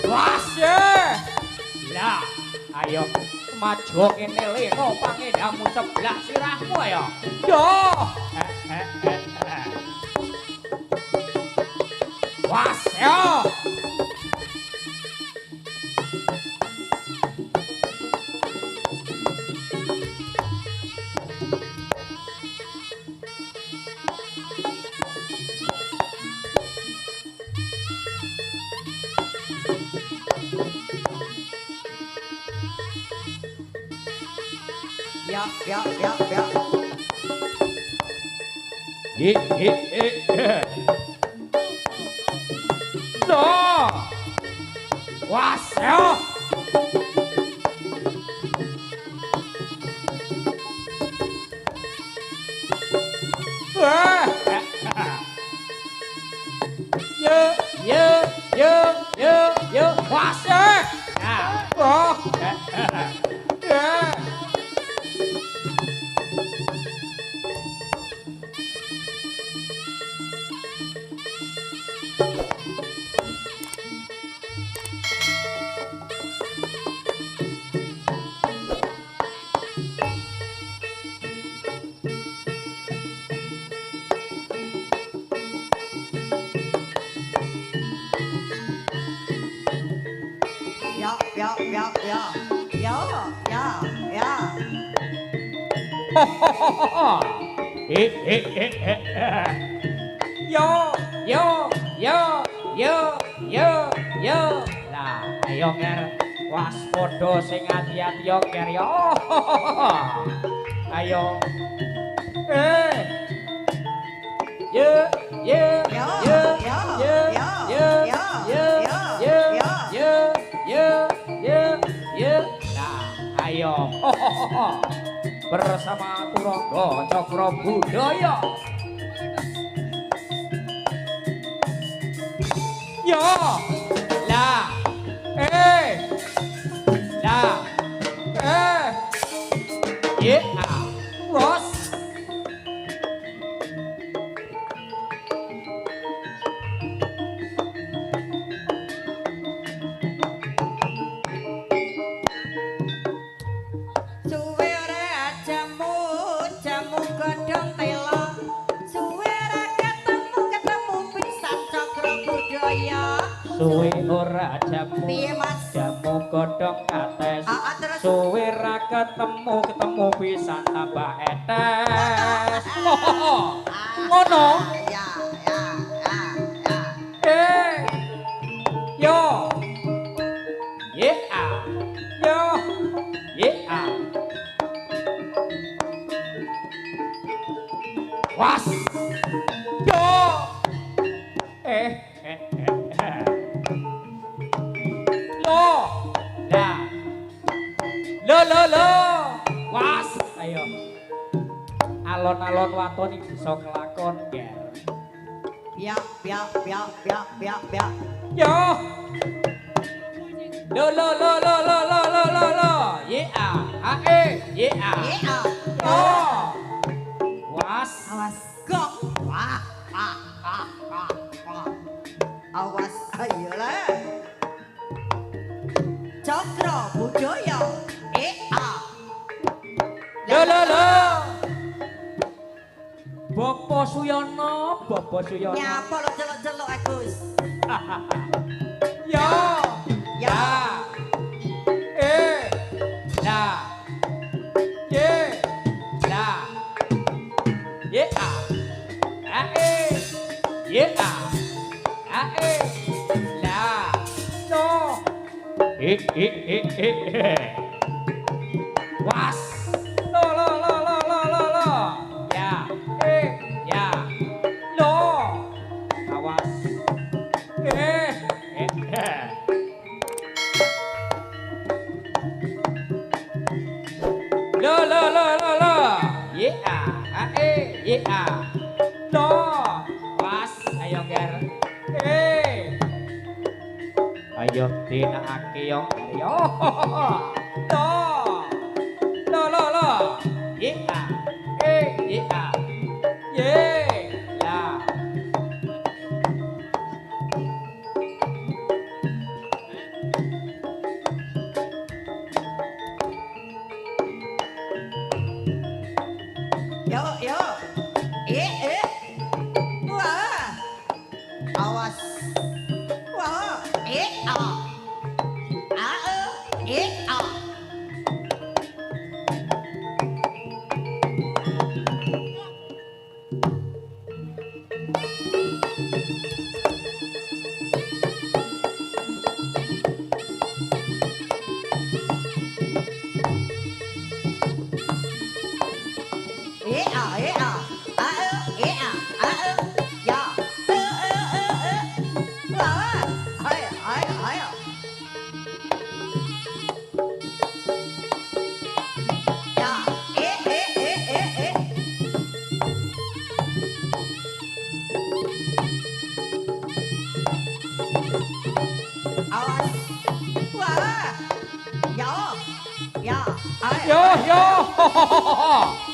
Wasye. Lah, ayo maju kene leno pangedamu sebelah sirahmu ayo. Yo. Wasye. Ya. No. Wasyo. Yo. Wasyo. Oh. Yo. Lah, ayo nger waspada sing ati-ati yo nger yo. Ayo. Nah, ayo. Bersama Turonggo COKRO Budoyo. Yo. Lah. Ros. Jamu godhong tela. Suwe ra ketemu pisan COKRO Budoyo. Suwe ora jamu. Piye Mas? Jamu godhong ates. Terus suwe ra ketemu pisan tambah etes. Ngono. Ya. Yo. Was. Yo. Lo. Was. Ayo. Alon-alon waton iki bisa kelakon, Ger. Piak. Yo. Lo. Yeah. Yo. Was. Awas gong. Wah. Awas ayolah. COKRO Budoyo. Lo. Bapak Suyono. Nyapa lo celok-celok Agus. Yo. Ya. Was. Lo. Ya. Lo. Awas. Lo. Ya. Lo. Was. Ayo ger. Ayo dinakake yo. Ayo. Lo. Ya. Lah.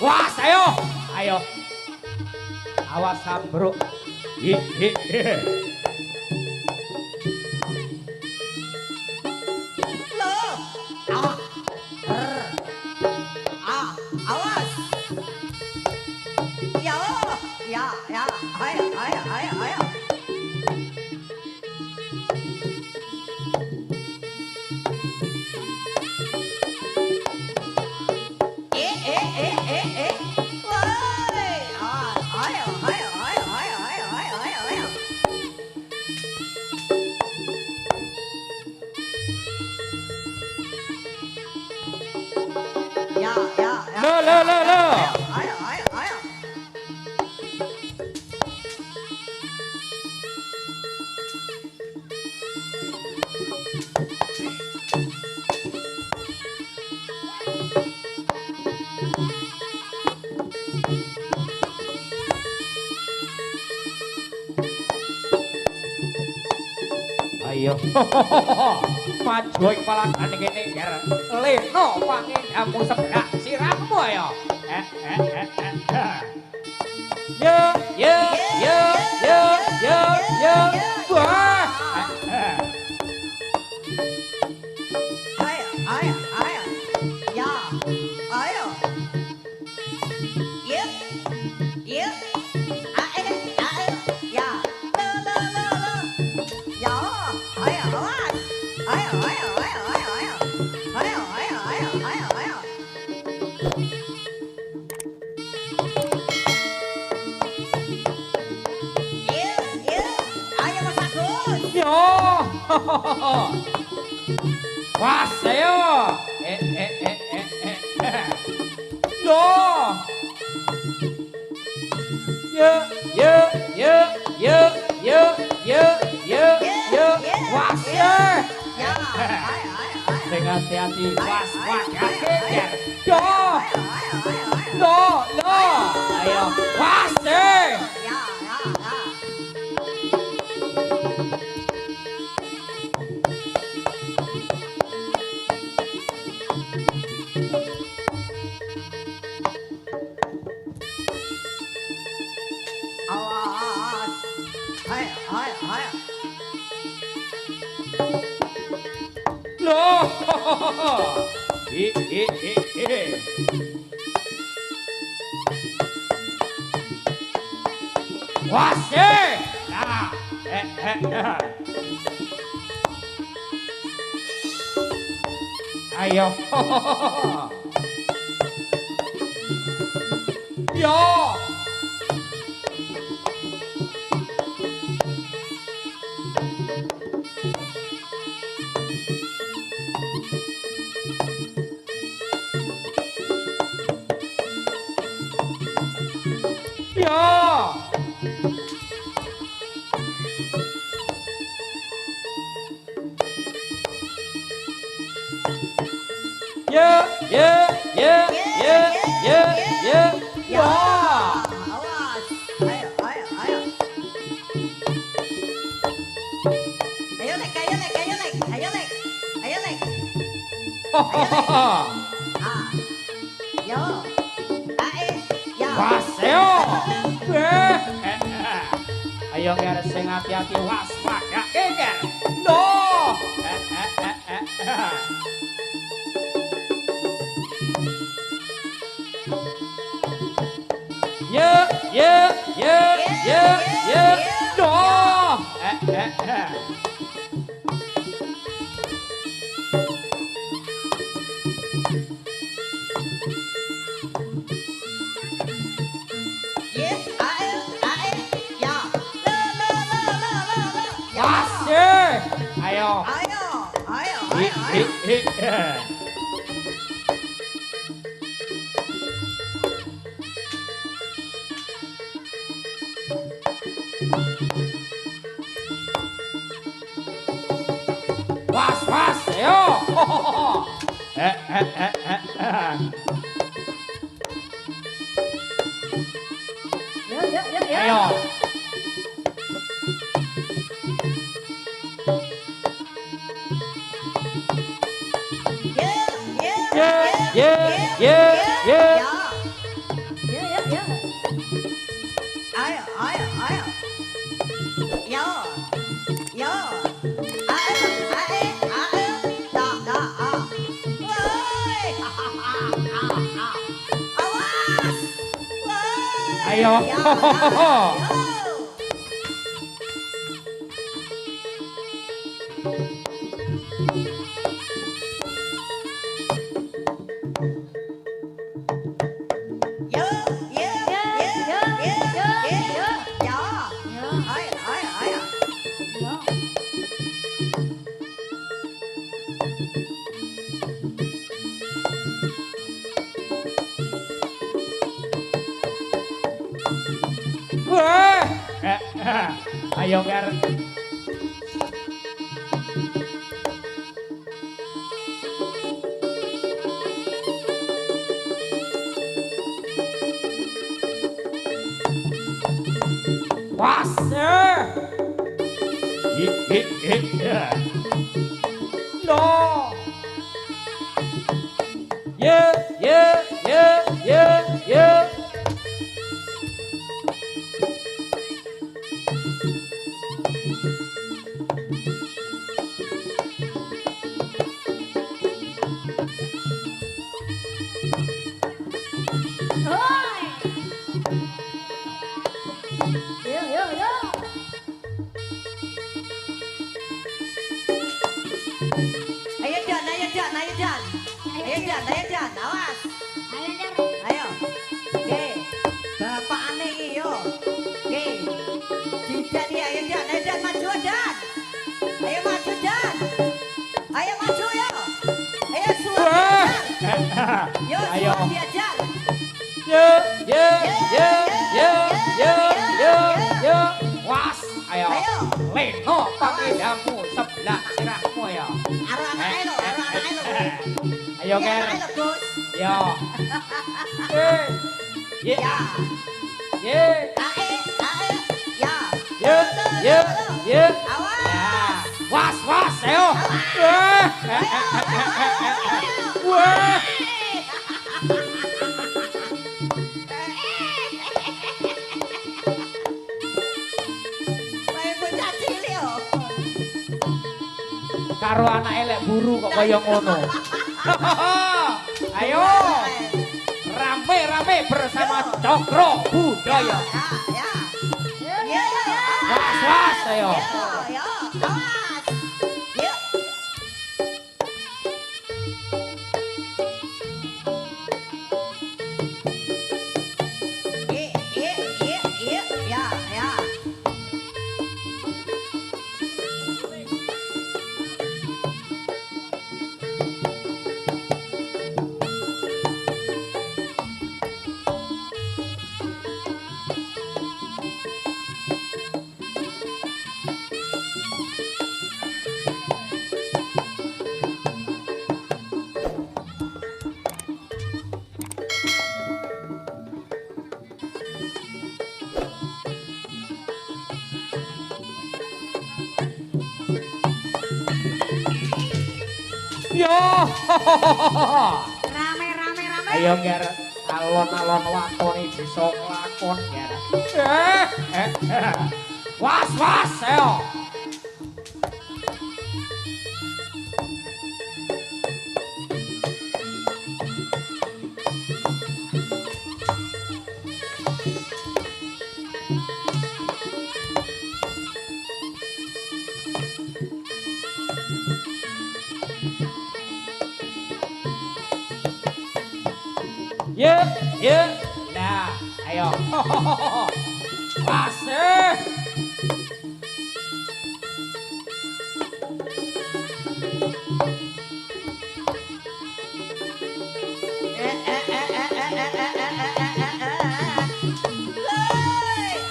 Was, ayo. Ayo. Awas sambruk. Loh. Awas. Ya. Ayo. Ayo. Maju kepala gandeng ini ger. Leno pangindamu sebelah sirahmu ayo. Yo. Wah. Ayo. Ya. Ayo. Yep. Ya. Ya. Ya. Ayo, awas. Ayo. Ayo Mas Agus. Yo. Was ayo. Loh. Yo. Was ya. Ya. Ayo. Sing hati-hati. Was ya. Yo. Lo. Ayo. Was ya. Ya. Awas. Ayo. Loh. Was ya. Nah. Ayo. Yo. Ya. Awas. Ayo. Ayo lek. Yo. Ya. Waseo. Ayo nger sing hati-hati was waga nger. No. No. Ayo. Was, ayo. Ayo. Ayo. Ayo Ger. Was. No. Yeah. Ayo Jan, awas. Ayo. Oke. Bapak aneh iki yo. Oke. Jidan ya, ayo Jan maju Dan. Ayo maju Dan. Ayo maju yo. Ayo suara. Yo ayo. Jan. Yo. Was, ayo. Leno pakedamu sebelah sirahmu ya. Arah-arah lo. Ayo Ger. Yo. Ya. Ya. Was, ayo. Wah. Karo anak elek buru kok kaya ngono. Ayo. Rame bersama COKRO Budoyo. Was, ayo. Yo. Rame. Ayo Ger, alon-alon watone bisa nglakon Ger. Was, ayo. Yuk. Nah, ayo. Pas.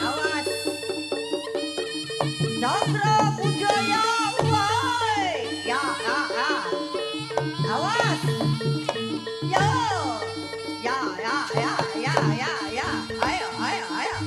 Awas. Satrio Budoyo, woi. Ya. Awas. Yo. Ya. Ayo.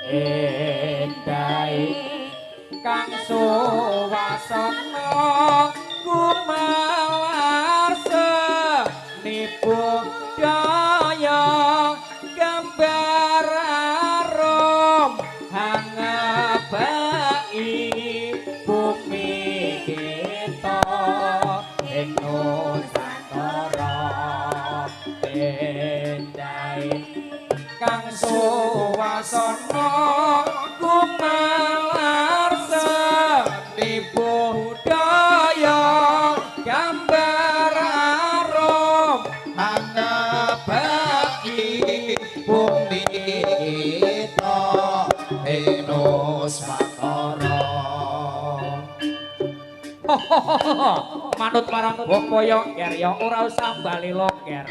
Endai kang suwasana gumalar seni budaya gambar arum hangebai bumi kita ing Nusantara. Endai kang suwasana gumalar seni budaya gambar arum hangebai bumi kita ing Nusantara. Manut marang bapaya ger ya ora usah bali loker.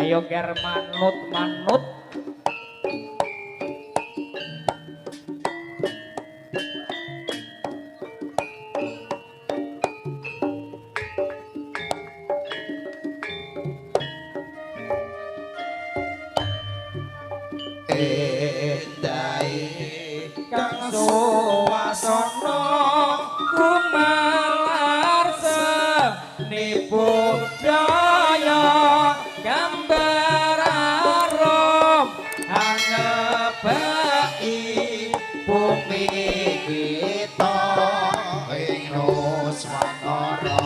Ayo ger manut. Endai kang suwasana Gumalar seni budaya gambar arum hangebai bumi kita ing Nusantara.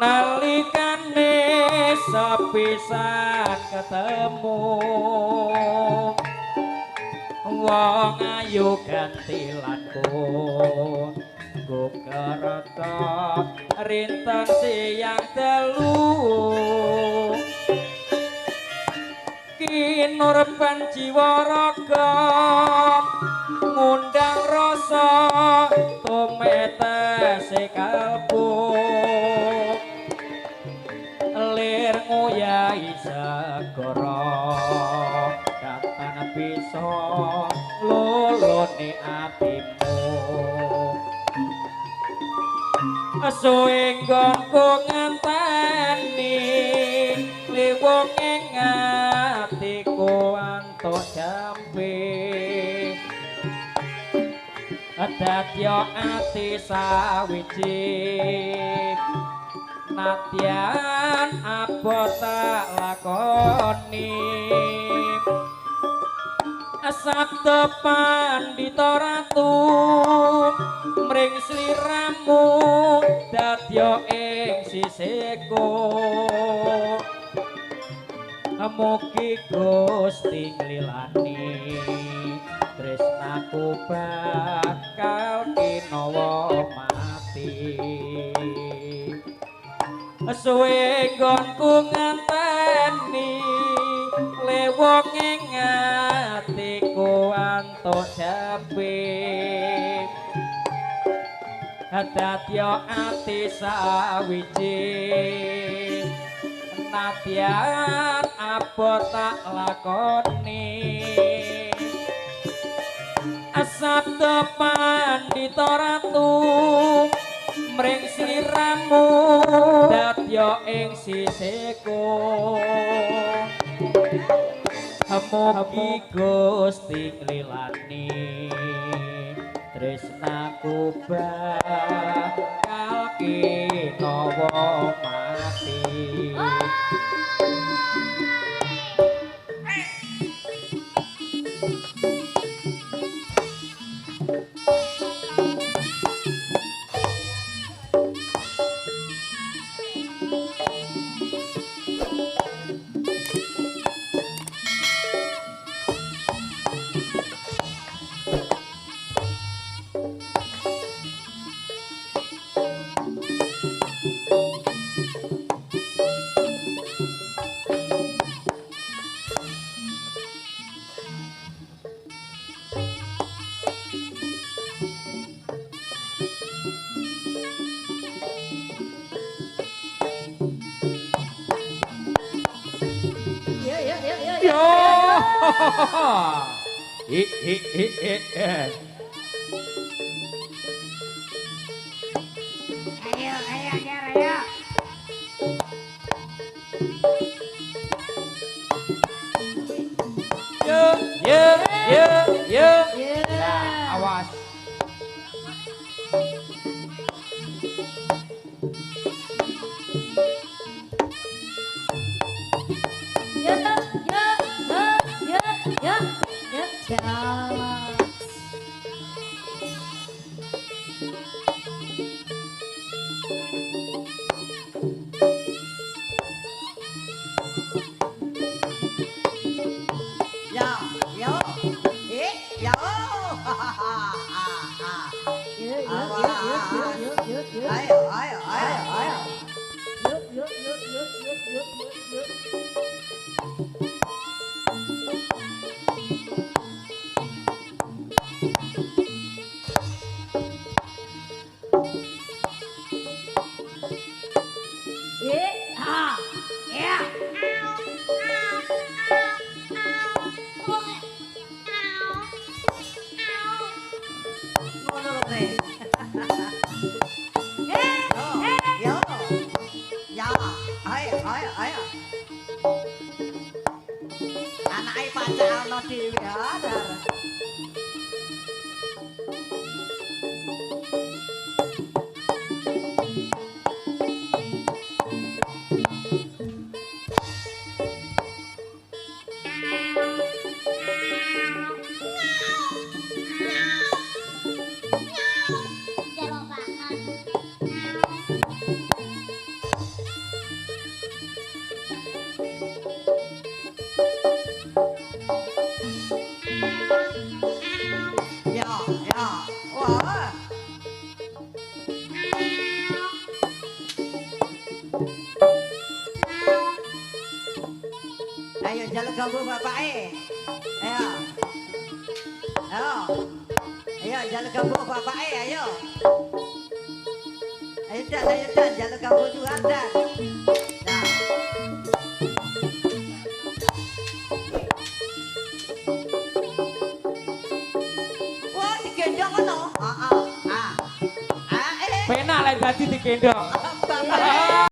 Nalikane sepisan ketemu wong ayu gantilanku nggo kereta rinten siang telu kinurban jiwa raga ngundang rasa tumetese kalbu lir nguyai segara katan bisa lulune atimu suwe nggonku ngenteni liwung ing atiku antuk jambe dadya ati sawiji nadyan apa tak lakoni sabda pandhita ratu mring sliramu dadya ing sisiku mugi Gusti nglilani tresnaku bakal kinawa mati suwe nggonku ngenteni lewong ing atiku antuk jambe dadya ati sawiji senadyan abot tak lakoni asabda pandhita ratu mring sliramu dadya ing sisiku mugi Gusti nglilani tresnaku bakal kinawa mati Ayo, ayo, Ger, ayo. Nah, awas. Ayo jaluk gambu bapak ayo ayo ayo jaluk gambu bapak ayo dan jaluk gambu juga dan nah wah digendong no penak Lek dadi digendong.